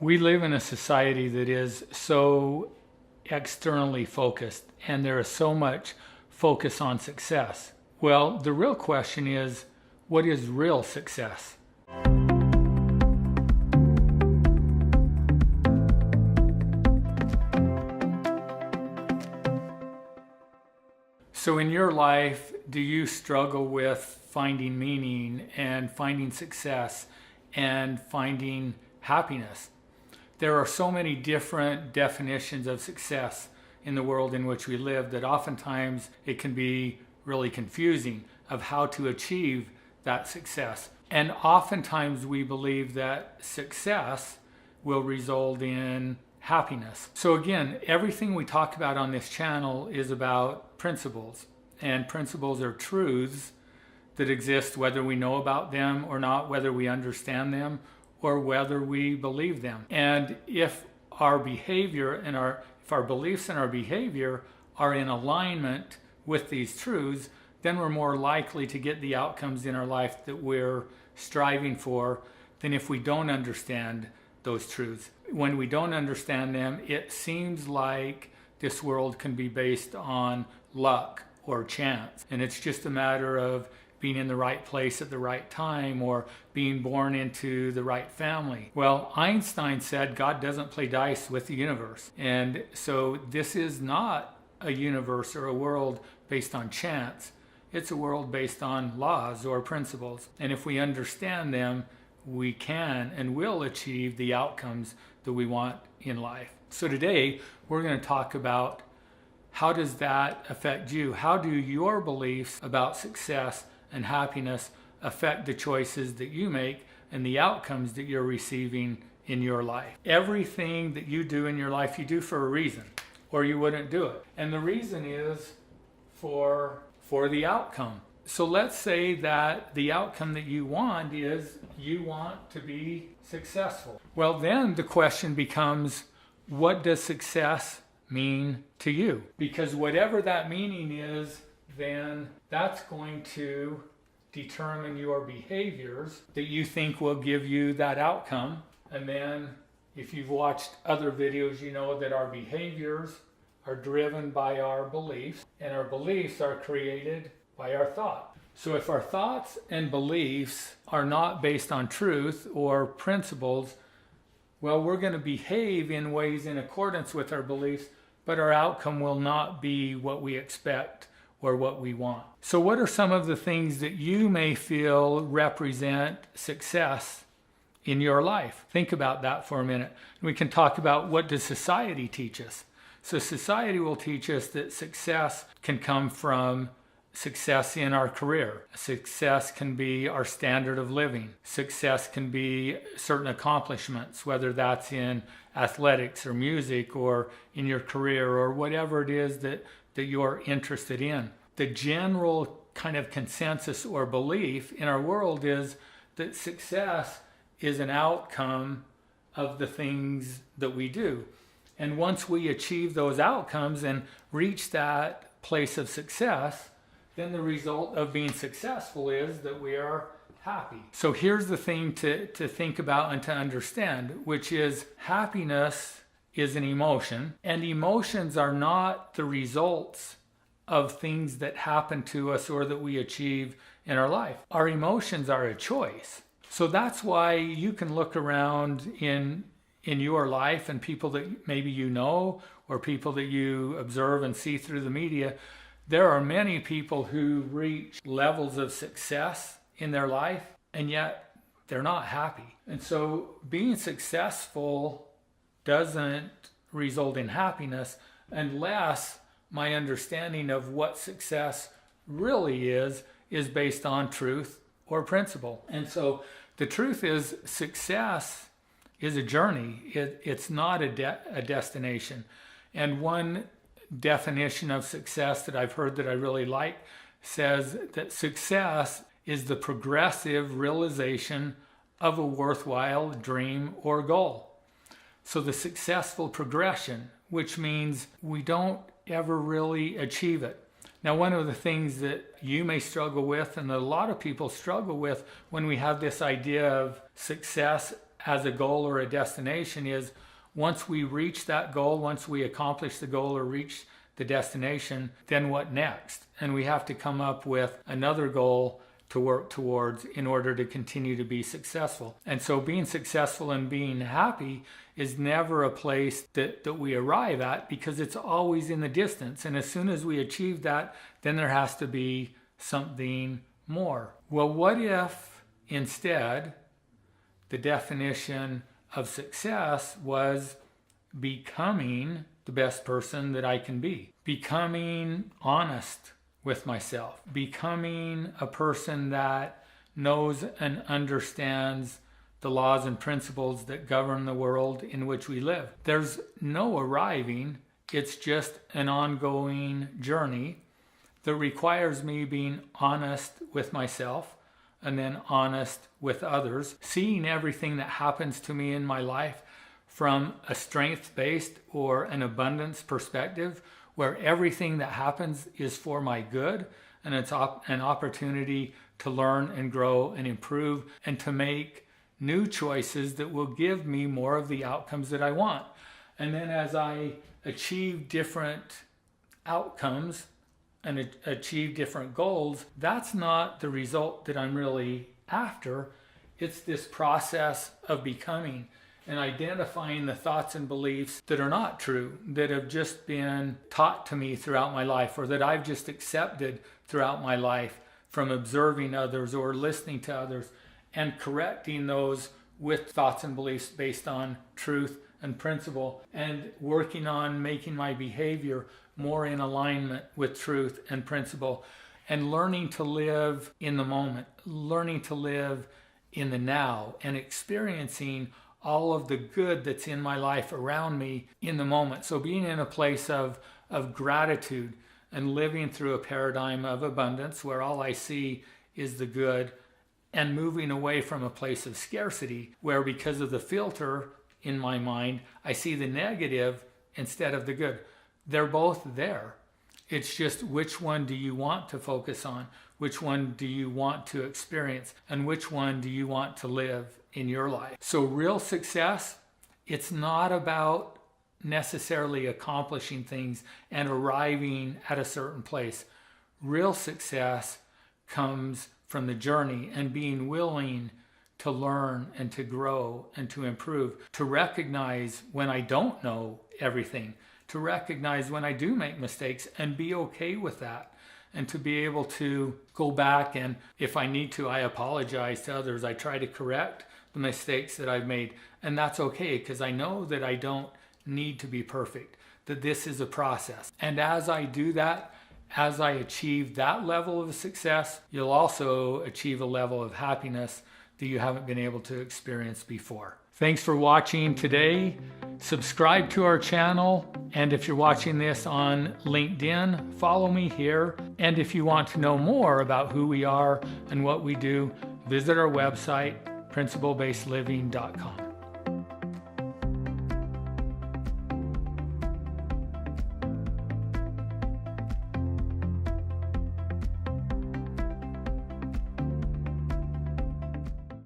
We live in a society that is so externally focused, and there is so much focus on success. Well, the real question is, what is real success? So in your life, do you struggle with finding meaning and finding success and finding happiness? There are so many different definitions of success in the world in which we live that oftentimes it can be really confusing of how to achieve that success. And oftentimes we believe that success will result in happiness. So again, everything we talk about on this channel is about principles. And principles are truths that exist whether we know about them or not, whether we understand them or whether we believe them. And if our behavior and if our beliefs and our behavior are in alignment with these truths, then we're more likely to get the outcomes in our life that we're striving for than if we don't understand those truths. When we don't understand them, it seems like this world can be based on luck or chance. And it's just a matter of being in the right place at the right time or being born into the right family. Well, Einstein said God doesn't play dice with the universe. And so this is not a universe or a world based on chance. It's a world based on laws or principles. And if we understand them, we can and will achieve the outcomes that we want in life. So today, we're going to talk about how does that affect you? How do your beliefs about success and happiness affect the choices that you make and the outcomes that you're receiving in your life? Everything that you do in your life, you do for a reason, or you wouldn't do it. And the reason is for the outcome. So let's say that the outcome that you want is you want to be successful. Well, then the question becomes, what does success mean to you? Because whatever that meaning is, then that's going to determine your behaviors that you think will give you that outcome. And then if you've watched other videos, you know that our behaviors are driven by our beliefs, and our beliefs are created by our thought. So if our thoughts and beliefs are not based on truth or principles, well, we're going to behave in ways in accordance with our beliefs, but our outcome will not be what we expect or what we want. So what are some of the things that you may feel represent success in your life? Think about that for a minute. We can talk about, what does society teach us? So society will teach us that success can come from success in our career. Success can be our standard of living. Success can be certain accomplishments, whether that's in athletics or music or in your career or whatever it is that you're interested in. The general kind of consensus or belief in our world is that success is an outcome of the things that we do. And once we achieve those outcomes and reach that place of success, then the result of being successful is that we are happy. So here's the thing to think about and to understand, which is happiness is an emotion, and emotions are not the results of things that happen to us or that we achieve in our life. Our emotions are a choice. So that's why you can look around in your life and people that maybe you know or people that you observe and see through the media. There are many people who reach levels of success in their life, and yet they're not happy. And so being successful doesn't result in happiness unless my understanding of what success really is based on truth or principle. And so the truth is, success is a journey. It's not a destination. And one definition of success that I've heard that I really like says that success is the progressive realization of a worthwhile dream or goal. So the successful progression, which means we don't ever really achieve it. Now, one of the things that you may struggle with and that a lot of people struggle with when we have this idea of success as a goal or a destination is once we reach that goal, once we accomplish the goal or reach the destination, then what next? And we have to come up with another goal to work towards in order to continue to be successful. And so being successful and being happy is never a place that we arrive at, because it's always in the distance. And as soon as we achieve that, then there has to be something more. Well, what if instead the definition of success was becoming the best person that I can be, becoming honest with myself, becoming a person that knows and understands the laws and principles that govern the world in which we live. There's no arriving, it's just an ongoing journey that requires me being honest with myself and then honest with others, seeing everything that happens to me in my life from a strength-based or an abundance perspective, where everything that happens is for my good, and it's an opportunity to learn and grow and improve and to make new choices that will give me more of the outcomes that I want. And then as I achieve different outcomes and achieve different goals, that's not the result that I'm really after. It's this process of becoming and identifying the thoughts and beliefs that are not true, that have just been taught to me throughout my life, or that I've just accepted throughout my life from observing others or listening to others, and correcting those with thoughts and beliefs based on truth and principle, and working on making my behavior more in alignment with truth and principle, and learning to live in the moment, learning to live in the now, and experiencing all of the good that's in my life around me in the moment. So being in a place of gratitude and living through a paradigm of abundance where all I see is the good, and moving away from a place of scarcity where, because of the filter in my mind, I see the negative instead of the good. They're both there. It's just, which one do you want to focus on? Which one do you want to experience? And which one do you want to live in your life? So real success, it's not about necessarily accomplishing things and arriving at a certain place. Real success comes from the journey and being willing to learn and to grow and to improve, to recognize when I don't know everything, to recognize when I do make mistakes and be okay with that, and to be able to go back, and if I need to, I apologize to others. I try to correct the mistakes that I've made, and that's okay, because I know that I don't need to be perfect, that this is a process. And as I do that, as I achieve that level of success, you'll also achieve a level of happiness that you haven't been able to experience before. Thanks for watching today. Subscribe to our channel, and if you're watching this on LinkedIn, follow me here. And if you want to know more about who we are and what we do, visit our website, principlebasedliving.com.